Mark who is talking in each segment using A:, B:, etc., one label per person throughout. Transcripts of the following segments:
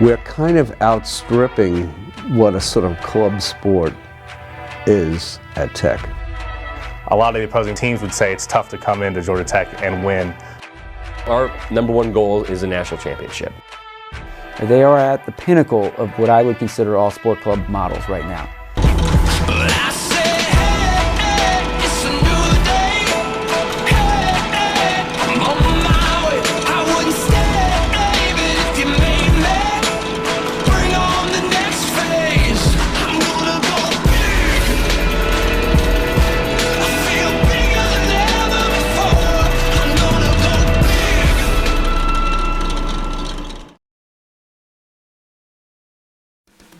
A: we're kind of outstripping what a sort of club sport is at Tech.
B: A lot of the opposing teams would say it's tough to come into Georgia Tech and win.
C: Our number one goal is a national championship.
D: They are at the pinnacle of what I would consider all sport club models right now.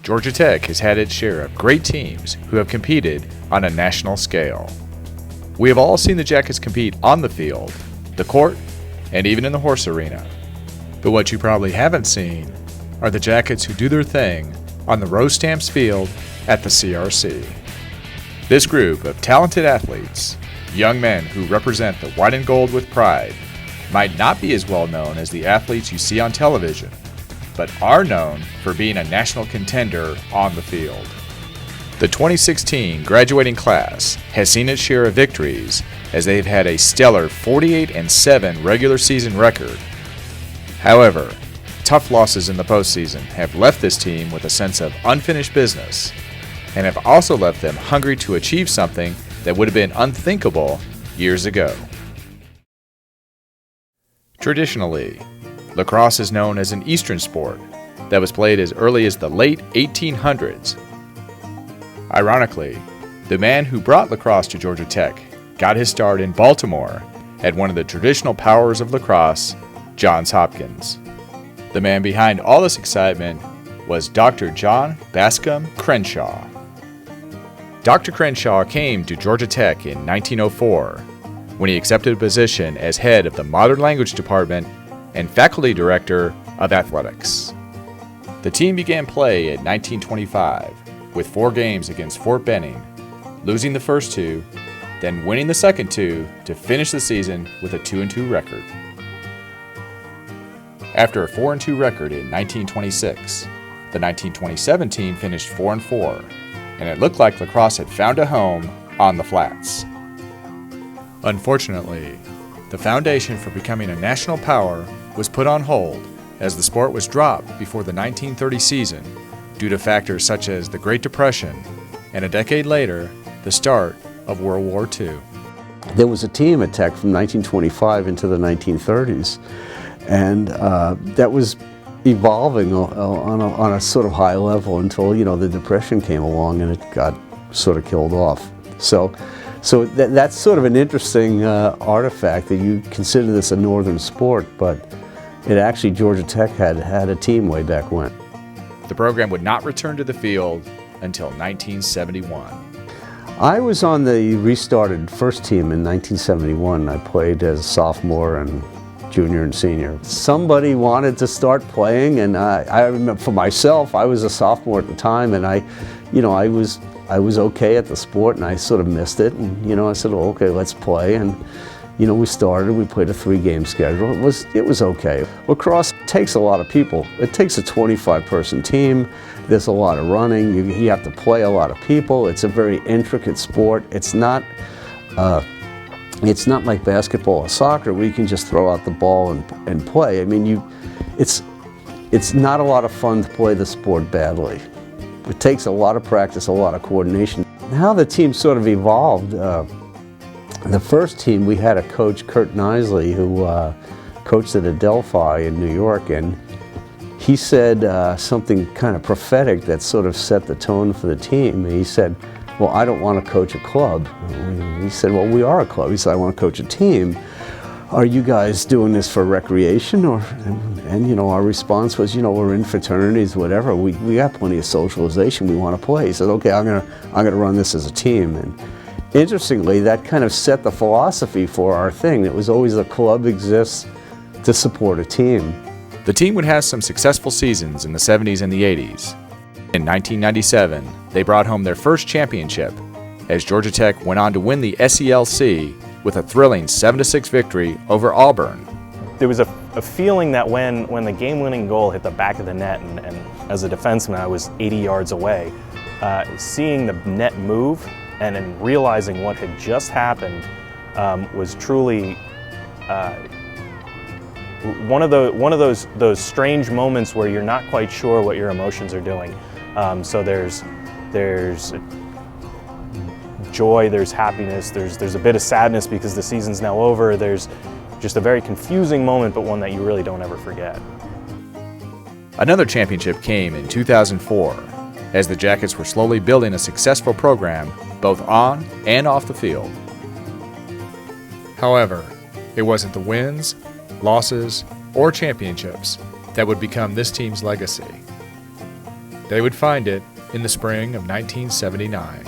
E: Georgia Tech has had its share of great teams who have competed on a national scale. We have all seen the Jackets compete on the field, the court, and even in the horse arena. But what you probably haven't seen are the Jackets who do their thing on the Rose Stamps field at the CRC. This group of talented athletes, young men who represent the white and gold with pride, might not be as well known as the athletes you see on television, but are known for being a national contender on the field. The 2016 graduating class has seen its share of victories as they've had a stellar 48-7 regular season record. However, tough losses in the postseason have left this team with a sense of unfinished business and have also left them hungry to achieve something that would have been unthinkable years ago. Traditionally, lacrosse is known as an Eastern sport that was played as early as the late 1800s. Ironically, the man who brought lacrosse to Georgia Tech got his start in Baltimore at one of the traditional powers of lacrosse, Johns Hopkins. The man behind all this excitement was Dr. John Bascom Crenshaw. Dr. Crenshaw came to Georgia Tech in 1904 when he accepted a position as head of the Modern Language Department and faculty director of athletics. The team began play in 1925 with 4 games against Fort Benning, losing the first 2, then winning the second 2 to finish the season with a 2-2 record. After a 4-2 record in 1926, the 1927 team finished 4-4, and it looked like lacrosse had found a home on the flats. Unfortunately, the foundation for becoming a national power was put on hold as the sport was dropped before the 1930 season due to factors such as the Great Depression and a decade later, the start of World War II.
A: There was a team at Tech from 1925 into the 1930s, and that was evolving on a sort of high level until, the Depression came along and it got sort of killed off. So that's sort of an interesting artifact that you consider this a northern sport, but it actually, Georgia Tech had a team way back when.
E: The program would not return to the field until 1971.
A: I was on the restarted first team in 1971. I played as a sophomore and junior and senior. Somebody wanted to start playing, and I remember for myself, I was a sophomore at the time, and I was okay at the sport, and I sort of missed it, and I said, well, okay, let's play, and we started, we played a 3-game schedule. It was okay. Lacrosse takes a lot of people. It takes a 25-person team. There's a lot of running. You have to play a lot of people. It's a very intricate sport. It's not like basketball or soccer where you can just throw out the ball and play. I mean, it's not a lot of fun to play the sport badly. It takes a lot of practice, a lot of coordination. How the team sort of evolved, the first team, we had a coach, Kurt Nisley, who coached at Adelphi in New York, and he said something kind of prophetic that sort of set the tone for the team. He said, well, I don't want to coach a club. We said, well, we are a club. He said, I want to coach a team. Are you guys doing this for recreation? And our response was, we're in fraternities, whatever. We got plenty of socialization. We want to play. He said, okay, I'm gonna run this as a team. And interestingly, that kind of set the philosophy for our thing. It was always a club exists to support a team.
E: The team would have some successful seasons in the 70s and the 80s. In 1997, they brought home their first championship as Georgia Tech went on to win the SELC with a thrilling 7-6 victory over Auburn.
B: It was a a feeling that when the game-winning goal hit the back of the net, and as a defenseman I was 80 yards away, seeing the net move and then realizing what had just happened was truly one of those strange moments where you're not quite sure what your emotions are doing. So there's joy, there's happiness, there's a bit of sadness because the season's now over. There's just a very confusing moment, but one that you really don't ever forget.
E: Another championship came in 2004 as the Jackets were slowly building a successful program both on and off the field. However, it wasn't the wins, losses, or championships that would become this team's legacy. They would find it in the spring of 1979.